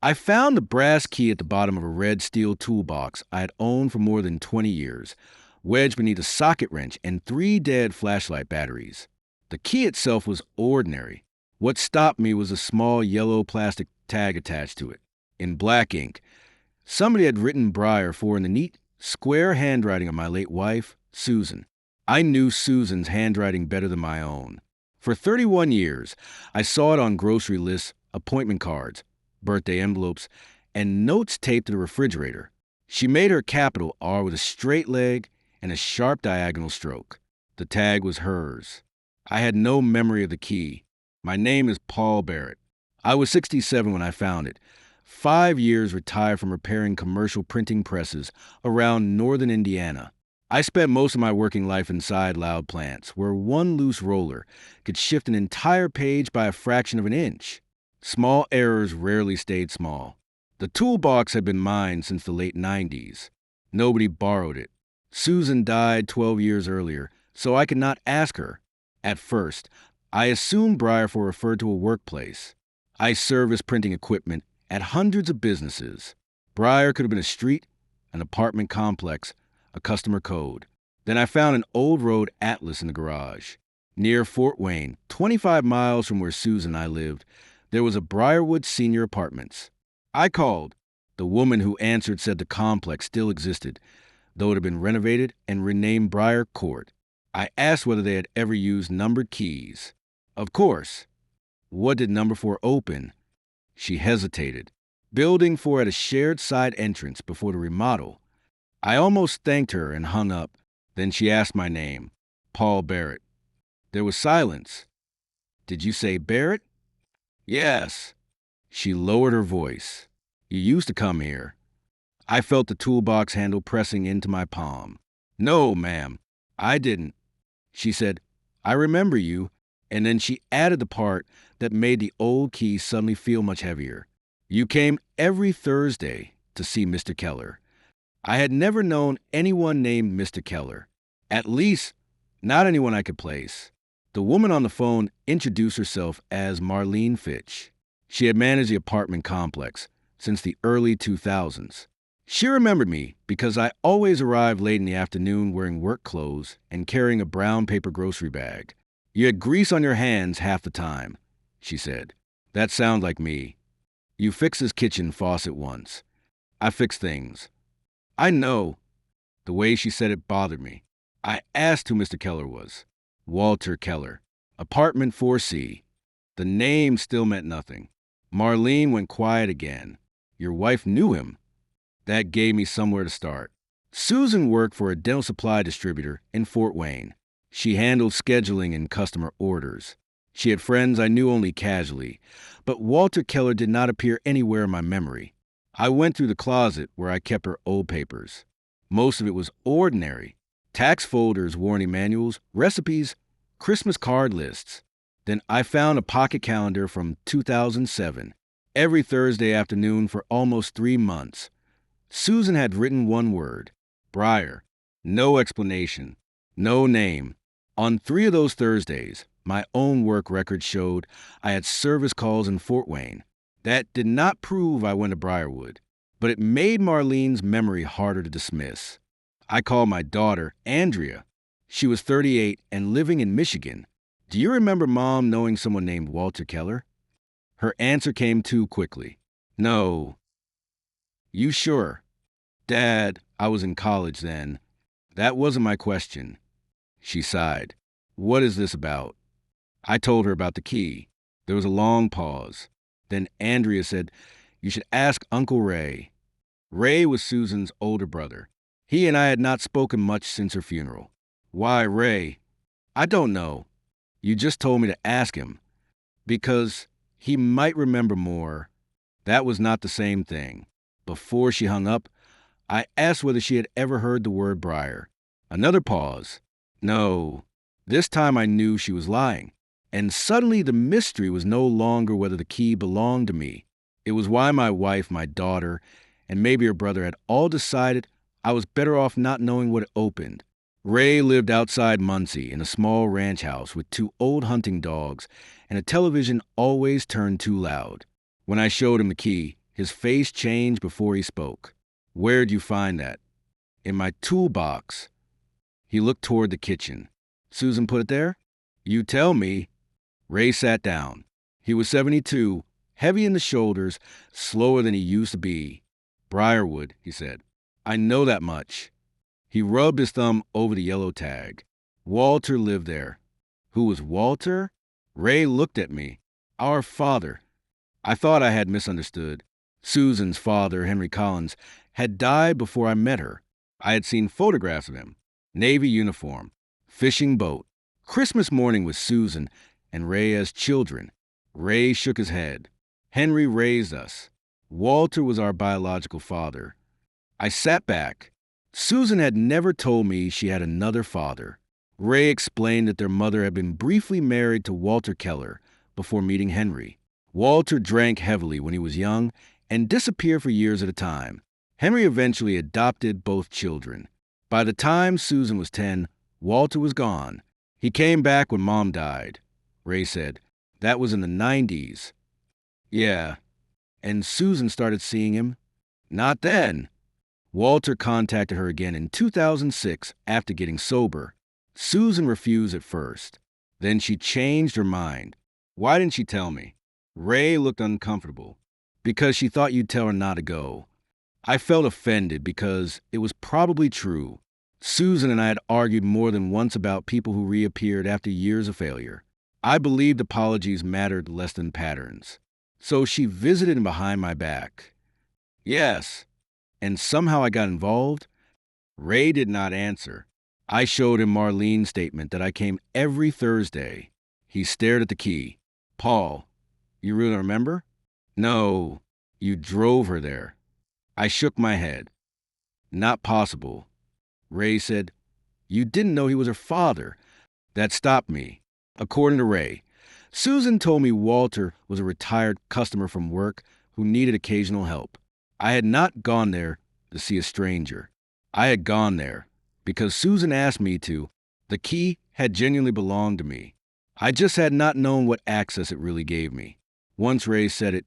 I found the brass key at the bottom of a red steel toolbox I had owned for more than 20 years, wedged beneath a socket wrench and 3 dead flashlight batteries. The key itself was ordinary. What stopped me was a small yellow plastic tag attached to it, in black ink. Somebody had written Briar for in the neat, square handwriting of my late wife, Susan. I knew Susan's handwriting better than my own. For 31 years, I saw it on grocery lists, appointment cards, birthday envelopes, and notes taped to the refrigerator. She made her capital R with a straight leg and a sharp diagonal stroke. The tag was hers. I had no memory of the key. My name is Paul Barrett. I was 67 when I found it. 5 years retired from repairing commercial printing presses around northern Indiana. I spent most of my working life inside loud plants, where one loose roller could shift an entire page by a fraction of an inch. Small errors rarely stayed small. The toolbox had been mine since the late 90s. Nobody borrowed it. Susan died 12 years earlier, so I could not ask her. At first, I assumed Briar referred to a workplace. I serviced printing equipment at hundreds of businesses. Briar could have been a street, an apartment complex, a customer code. Then I found an old road atlas in the garage. Near Fort Wayne, 25 miles from where Susan and I lived, there was a Briarwood Senior Apartments. I called. The woman who answered said the complex still existed, though it had been renovated and renamed Briar Court. I asked whether they had ever used numbered keys. Of course. What did number 4 open? She hesitated. Building 4 had a shared side entrance before the remodel. I almost thanked her and hung up. Then she asked my name, Paul Barrett. There was silence. Did you say Barrett? Yes. She lowered her voice. You used to come here. I felt the toolbox handle pressing into my palm. No, ma'am, I didn't. She said, I remember you, and then she added the part that made the old key suddenly feel much heavier. You came every Thursday to see Mr. Keller. I had never known anyone named Mr. Keller. At least, not anyone I could place. The woman on the phone introduced herself as Marlene Fitch. She had managed the apartment complex since the early 2000s. She remembered me because I always arrived late in the afternoon wearing work clothes and carrying a brown paper grocery bag. You had grease on your hands half the time, she said. That sounds like me. You fixed his kitchen faucet once. I fix things. I know. The way she said it bothered me. I asked who Mr. Keller was. Walter Keller. Apartment 4C. The name still meant nothing. Marlene went quiet again. Your wife knew him. That gave me somewhere to start. Susan worked for a dental supply distributor in Fort Wayne. She handled scheduling and customer orders. She had friends I knew only casually, but Walter Keller did not appear anywhere in my memory. I went through the closet where I kept her old papers. Most of it was ordinary. Tax folders, warranty manuals, recipes, Christmas card lists. Then I found a pocket calendar from 2007, every Thursday afternoon for almost 3 months. Susan had written one word, Briar. No explanation, no name. On 3 of those Thursdays, my own work record showed I had service calls in Fort Wayne. That did not prove I went to Briarwood, but it made Marlene's memory harder to dismiss. I called my daughter, Andrea. She was 38 and living in Michigan. Do you remember Mom knowing someone named Walter Keller? Her answer came too quickly. No. You sure? Dad, I was in college then. That wasn't my question. She sighed. What is this about? I told her about the key. There was a long pause. Then Andrea said, You should ask Uncle Ray. Ray was Susan's older brother. He and I had not spoken much since her funeral. Why Ray? I don't know. You just told me to ask him. Because he might remember more. That was not the same thing. Before she hung up, I asked whether she had ever heard the word Briar. Another pause. No. This time I knew she was lying. And suddenly the mystery was no longer whether the key belonged to me. It was why my wife, my daughter, and maybe her brother had all decided I was better off not knowing what it opened. Ray lived outside Muncie in a small ranch house with 2 old hunting dogs and a television always turned too loud. When I showed him the key, His face changed before he spoke. "Where'd you find that?" "In my toolbox." He looked toward the kitchen. "Susan put it there?" "You tell me." Ray sat down. He was 72, heavy in the shoulders, slower than he used to be. "Briarwood," he said. "I know that much." He rubbed his thumb over the yellow tag. "Walter lived there." "Who was Walter?" Ray looked at me. "Our father." I thought I had misunderstood. Susan's father, Henry Collins, had died before I met her. I had seen photographs of him. Navy uniform, fishing boat, Christmas morning with Susan and Ray as children. Ray shook his head. "Henry raised us. Walter was our biological father." I sat back. Susan had never told me she had another father. Ray explained that their mother had been briefly married to Walter Keller before meeting Henry. Walter drank heavily when he was young and disappeared for years at a time. Henry eventually adopted both children. By the time Susan was 10, Walter was gone. He came back when Mom died. Ray said, "That was in the 90s. "Yeah." "And Susan started seeing him?" "Not then." Walter contacted her again in 2006 after getting sober. Susan refused at first. Then she changed her mind. "Why didn't she tell me?" Ray looked uncomfortable. "Because she thought you'd tell her not to go." I felt offended because it was probably true. Susan and I had argued more than once about people who reappeared after years of failure. I believed apologies mattered less than patterns. So she visited him behind my back. "Yes." "And somehow I got involved?" Ray did not answer. I showed him Marlene's statement that I came every Thursday. He stared at the key. "Paul, you really remember?" "No, you drove her there." I shook my head. "Not possible." Ray said, "You didn't know he was her father." That stopped me. According to Ray, Susan told me Walter was a retired customer from work who needed occasional help. I had not gone there to see a stranger. I had gone there because Susan asked me to. The key had genuinely belonged to me. I just had not known what access it really gave me. Once Ray said it,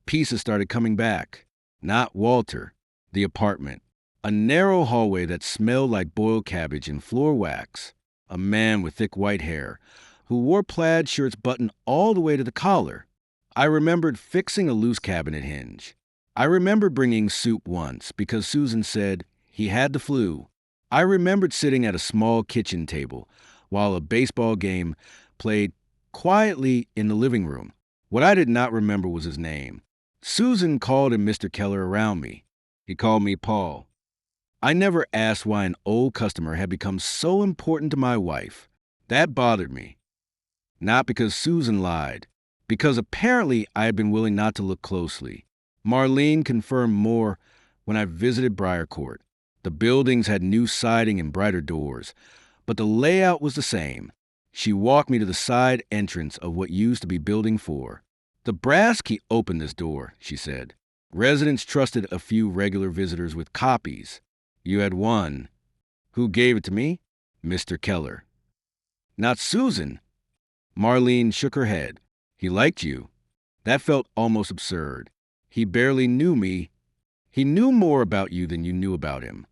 pieces started coming back. Not Walter, the apartment. A narrow hallway that smelled like boiled cabbage and floor wax. A man with thick white hair who wore plaid shirts buttoned all the way to the collar. I remembered fixing a loose cabinet hinge. I remembered bringing soup once because Susan said he had the flu. I remembered sitting at a small kitchen table while a baseball game played quietly in the living room. What I did not remember was his name. Susan called him Mr. Keller around me. He called me Paul. I never asked why an old customer had become so important to my wife. That bothered me. Not because Susan lied, because apparently I had been willing not to look closely. Marlene confirmed more when I visited Briar Court. The buildings had new siding and brighter doors, but the layout was the same. She walked me to the side entrance of what used to be Building 4. "The brass key opened this door," she said. "Residents trusted a few regular visitors with copies. You had one." "Who gave it to me?" "Mr. Keller." "Not Susan." Marlene shook her head. "He liked you." That felt almost absurd. "He barely knew me." "He knew more about you than you knew about him."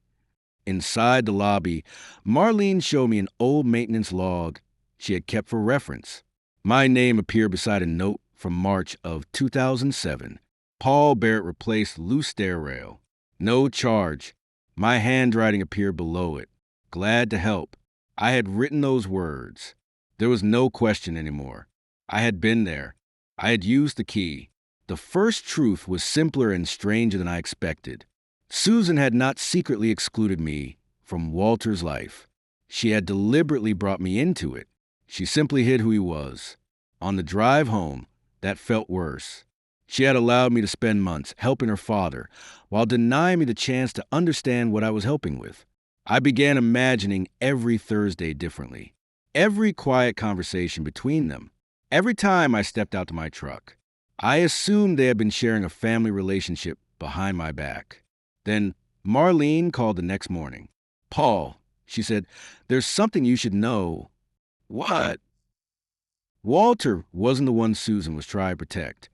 Inside the lobby, Marlene showed me an old maintenance log she had kept for reference. My name appeared beside a note from March of 2007. Paul Barrett replaced loose stair rail. No charge. My handwriting appeared below it. "Glad to help." I had written those words. There was no question anymore. I had been there. I had used the key. The first truth was simpler and stranger than I expected. Susan had not secretly excluded me from Walter's life. She had deliberately brought me into it. She simply hid who he was. On the drive home, that felt worse. She had allowed me to spend months helping her father while denying me the chance to understand what I was helping with. I began imagining every Thursday differently. Every quiet conversation between them. Every time I stepped out to my truck. I assumed they had been sharing a family relationship behind my back. Then Marlene called the next morning. "Paul," she said, "there's something you should know." "What?" Walter wasn't the one Susan was trying to protect.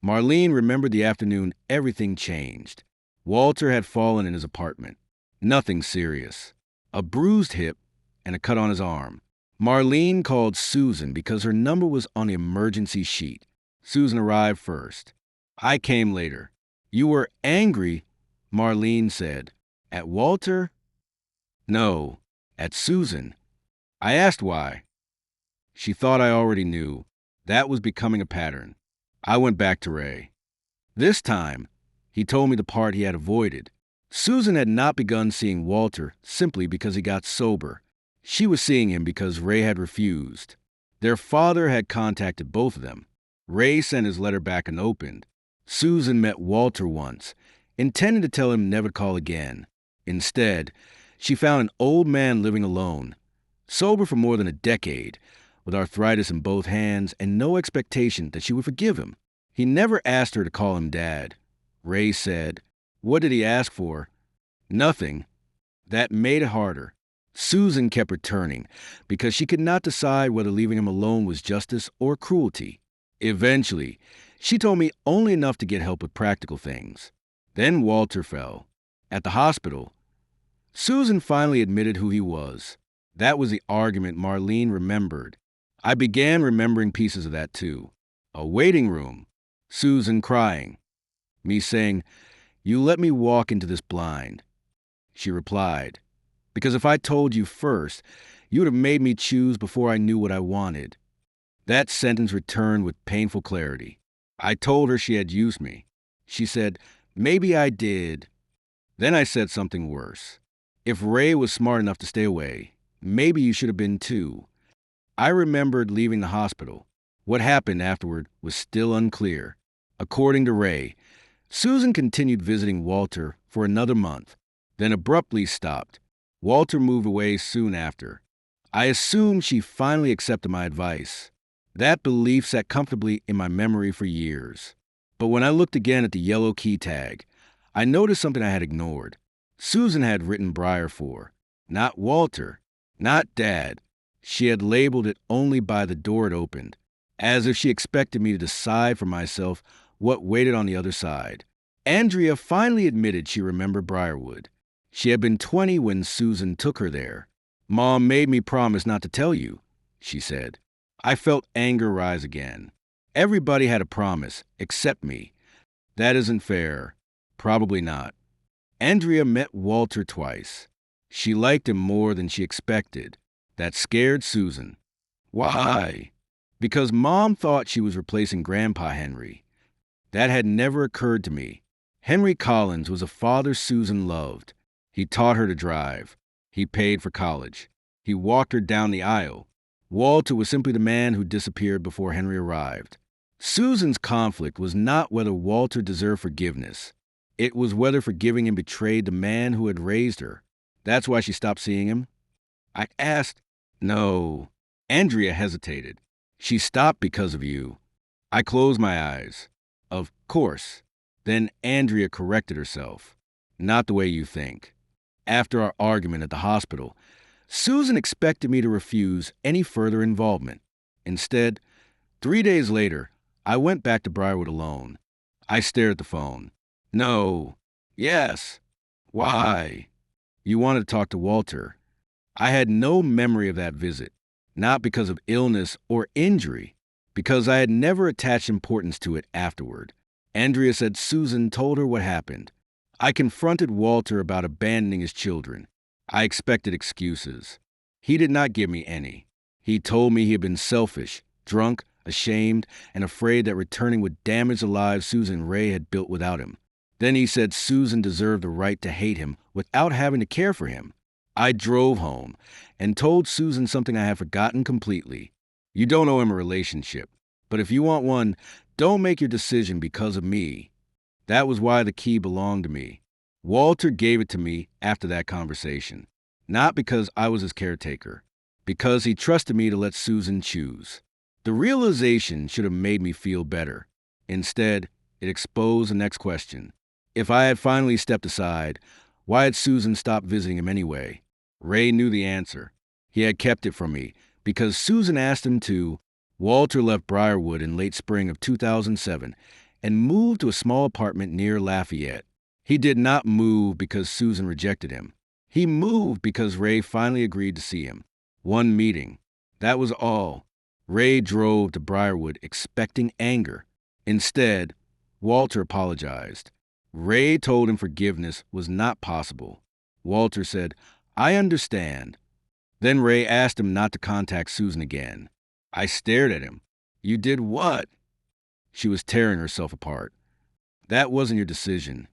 Marlene remembered the afternoon everything changed. Walter had fallen in his apartment. Nothing serious. A bruised hip and a cut on his arm. Marlene called Susan because her number was on the emergency sheet. Susan arrived first. I came later. You were angry, Marlene said. At Walter? No, at Susan. I asked why. She thought I already knew. That was becoming a pattern. I went back to Ray. This time, he told me the part he had avoided. Susan had not begun seeing Walter simply because he got sober. She was seeing him because Ray had refused. Their father had contacted both of them. Ray sent his letter back unopened. Susan met Walter once, intending to tell him never to call again. Instead, she found an old man living alone, sober for more than a decade, with arthritis in both hands and no expectation that she would forgive him. He never asked her to call him Dad. Ray said, "What did he ask for?" Nothing. That made it harder. Susan kept returning because she could not decide whether leaving him alone was justice or cruelty. Eventually, she told me only enough to get help with practical things. Then Walter fell. At the hospital, Susan finally admitted who he was. That was the argument Marlene remembered. I began remembering pieces of that too. A waiting room. Susan crying. Me saying, "You let me walk into this blind." She replied, "Because if I told you first, you would have made me choose before I knew what I wanted." That sentence returned with painful clarity. I told her she had used me. She said, "Maybe I did." Then I said something worse. "If Ray was smart enough to stay away, maybe you should have been too." I remembered leaving the hospital. What happened afterward was still unclear. According to Ray, Susan continued visiting Walter for another month, then abruptly stopped. Walter moved away soon after. I assumed she finally accepted my advice. That belief sat comfortably in my memory for years. But when I looked again at the yellow key tag, I noticed something I had ignored. Susan had written Briar for, not Walter, not Dad. She had labeled it only by the door it opened, as if she expected me to decide for myself what waited on the other side. Andrea finally admitted she remembered Briarwood. She had been 20 when Susan took her there. "Mom made me promise not to tell you," she said. I felt anger rise again. Everybody had a promise, except me. That isn't fair. Probably not. Andrea met Walter twice. She liked him more than she expected. That scared Susan. Why? Because Mom thought she was replacing Grandpa Henry. That had never occurred to me. Henry Collins was a father Susan loved. He taught her to drive. He paid for college. He walked her down the aisle. Walter was simply the man who disappeared before Henry arrived. Susan's conflict was not whether Walter deserved forgiveness. It was whether forgiving him betrayed the man who had raised her. That's why she stopped seeing him. I asked. No. Andrea hesitated. She stopped because of you. I closed my eyes. Of course. Then Andrea corrected herself. Not the way you think. After our argument at the hospital, Susan expected me to refuse any further involvement. Instead, 3 days later, I went back to Briarwood alone. I stared at the phone. No. Yes. Why? You wanted to talk to Walter. I had no memory of that visit, not because of illness or injury, because I had never attached importance to it afterward. Andrea said Susan told her what happened. I confronted Walter about abandoning his children. I expected excuses. He did not give me any. He told me he had been selfish, drunk, ashamed, and afraid that returning would damage the lives Susan and Ray had built without him. Then he said Susan deserved the right to hate him without having to care for him. I drove home and told Susan something I had forgotten completely. You don't owe him a relationship, but if you want one, don't make your decision because of me. That was why the key belonged to me. Walter gave it to me after that conversation, not because I was his caretaker, because he trusted me to let Susan choose. The realization should have made me feel better. Instead, it exposed the next question. If I had finally stepped aside, why had Susan stopped visiting him anyway? Ray knew the answer. He had kept it from me because Susan asked him to. Walter left Briarwood in late spring of 2007, and moved to a small apartment near Lafayette. He did not move because Susan rejected him. He moved because Ray finally agreed to see him. One meeting. That was all. Ray drove to Briarwood expecting anger. Instead, Walter apologized. Ray told him forgiveness was not possible. Walter said, "I understand." Then Ray asked him not to contact Susan again. I stared at him. "You did what?" She was tearing herself apart. "That wasn't your decision."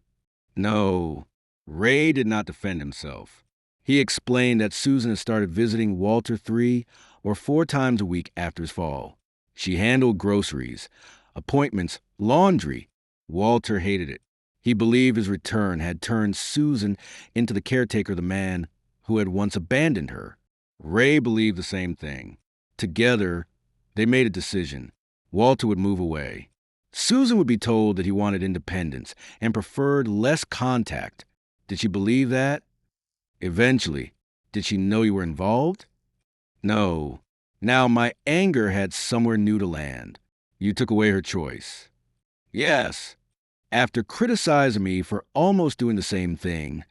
No. Ray did not defend himself. He explained that Susan had started visiting Walter 3 or 4 times a week after his fall. She handled groceries, appointments, laundry. Walter hated it. He believed his return had turned Susan into the caretaker of the man who had once abandoned her. Ray believed the same thing. Together, they made a decision. Walter would move away. Susan would be told that he wanted independence and preferred less contact. Did she believe that? Eventually. Did she know you were involved? No. Now my anger had somewhere new to land. You took away her choice. Yes. After criticizing me for almost doing the same thing.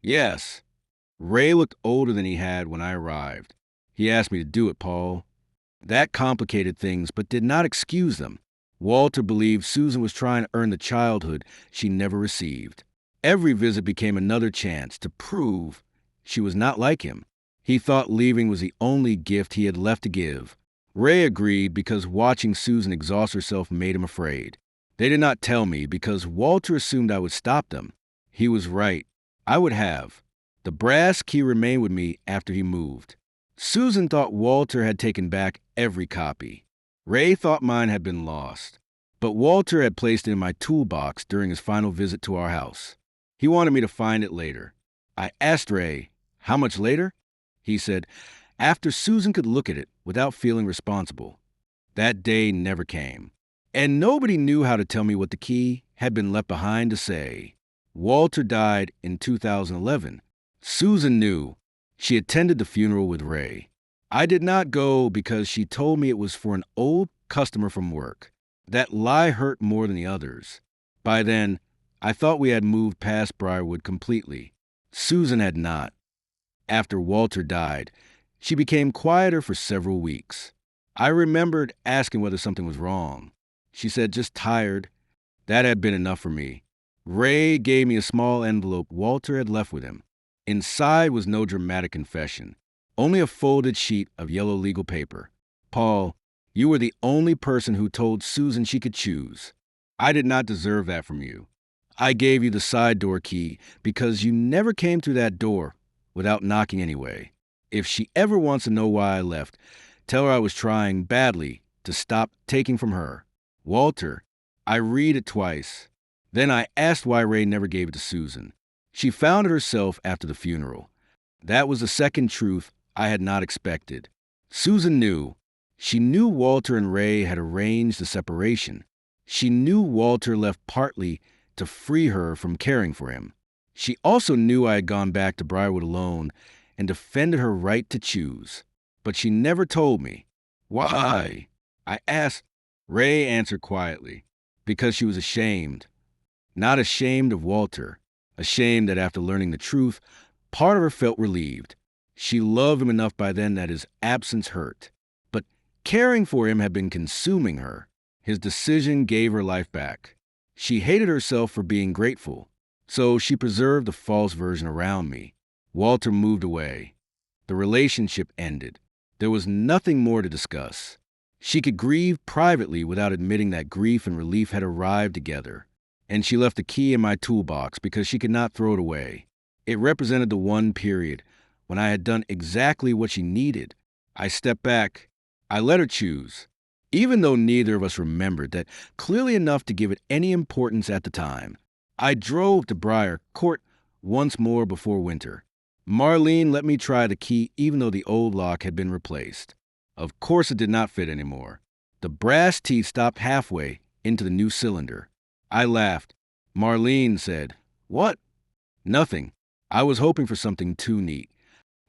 Yes. Ray looked older than he had when I arrived. He asked me to do it, Paul. That complicated things, but did not excuse them. Walter believed Susan was trying to earn the childhood she never received. Every visit became another chance to prove she was not like him. He thought leaving was the only gift he had left to give. Ray agreed because watching Susan exhaust herself made him afraid. They did not tell me because Walter assumed I would stop them. He was right. I would have. The brass key remained with me after he moved. Susan thought Walter had taken back every copy. Ray thought mine had been lost. But Walter had placed it in my toolbox during his final visit to our house. He wanted me to find it later. I asked Ray, "How much later?" He said, "After Susan could look at it without feeling responsible." That day never came. And nobody knew how to tell me what the key had been left behind to say. Walter died in 2011. Susan knew. She attended the funeral with Ray. I did not go because she told me it was for an old customer from work. That lie hurt more than the others. By then, I thought we had moved past Briarwood completely. Susan had not. After Walter died, she became quieter for several weeks. I remembered asking whether something was wrong. She said, "Just tired." That had been enough for me. Ray gave me a small envelope Walter had left with him. Inside was no dramatic confession, only a folded sheet of yellow legal paper. "Paul, you were the only person who told Susan she could choose. I did not deserve that from you. I gave you the side door key because you never came through that door without knocking anyway. If she ever wants to know why I left, tell her I was trying badly to stop taking from her. Walter, I read it twice. Then I asked why Ray never gave it to Susan. She found it herself after the funeral. That was the second truth I had not expected. Susan knew. She knew Walter and Ray had arranged the separation. She knew Walter left partly to free her from caring for him. She also knew I had gone back to Briarwood alone and defended her right to choose. But she never told me. Why? I asked. Ray answered quietly. Because she was ashamed. Not ashamed of Walter. Ashamed that after learning the truth, part of her felt relieved. She loved him enough by then that his absence hurt. But caring for him had been consuming her. His decision gave her life back. She hated herself for being grateful. So she preserved the false version around me. Walter moved away. The relationship ended. There was nothing more to discuss. She could grieve privately without admitting that grief and relief had arrived together. And she left the key in my toolbox because she could not throw it away. It represented the one period when I had done exactly what she needed. I stepped back. I let her choose, even though neither of us remembered that clearly enough to give it any importance at the time. I drove to Briar Court once more before winter. Marlene let me try the key even though the old lock had been replaced. Of course it did not fit anymore. The brass teeth stopped halfway into the new cylinder. I laughed. Marlene said, "What?" "Nothing. I was hoping for something too neat."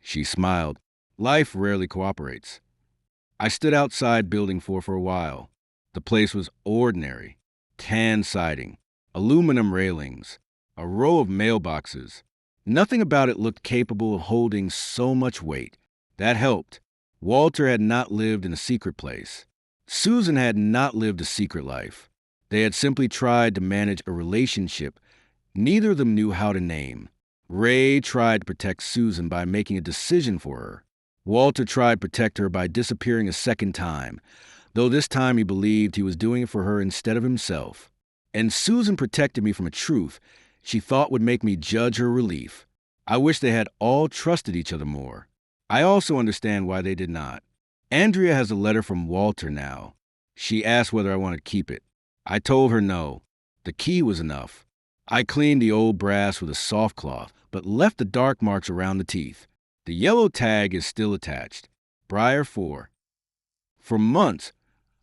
She smiled. Life rarely cooperates. I stood outside Building 4 for a while. The place was ordinary. Tan siding, aluminum railings, a row of mailboxes. Nothing about it looked capable of holding so much weight. That helped. Walter had not lived in a secret place. Susan had not lived a secret life. They had simply tried to manage a relationship neither of them knew how to name. Ray tried to protect Susan by making a decision for her. Walter tried to protect her by disappearing a second time, though this time he believed he was doing it for her instead of himself. And Susan protected me from a truth she thought would make me judge her relief. I wish they had all trusted each other more. I also understand why they did not. Andrea has a letter from Walter now. She asked whether I wanted to keep it. I told her no. The key was enough. I cleaned the old brass with a soft cloth, but left the dark marks around the teeth. The yellow tag is still attached. Briar 4. For months,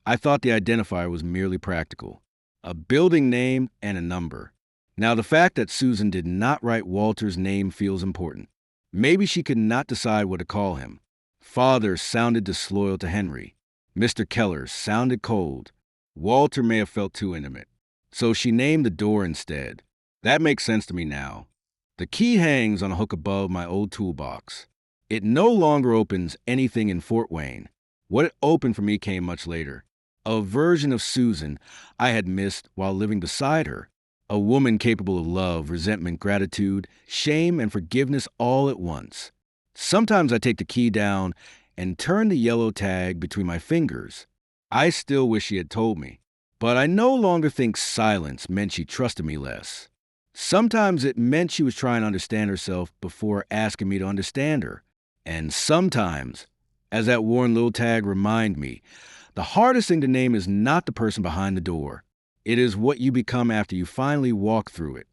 I thought the identifier was merely practical. A building name and a number. Now the fact that Susan did not write Walter's name feels important. Maybe she could not decide what to call him. Father sounded disloyal to Henry. Mr. Keller sounded cold. Walter may have felt too intimate. So she named the door instead. That makes sense to me now. The key hangs on a hook above my old toolbox. It no longer opens anything in Fort Wayne. What it opened for me came much later. A version of Susan I had missed while living beside her. A woman capable of love, resentment, gratitude, shame, and forgiveness all at once. Sometimes I take the key down and turn the yellow tag between my fingers. I still wish she had told me, but I no longer think silence meant she trusted me less. Sometimes it meant she was trying to understand herself before asking me to understand her. And sometimes, as that worn little tag reminded me, the hardest thing to name is not the person behind the door. It is what you become after you finally walk through it.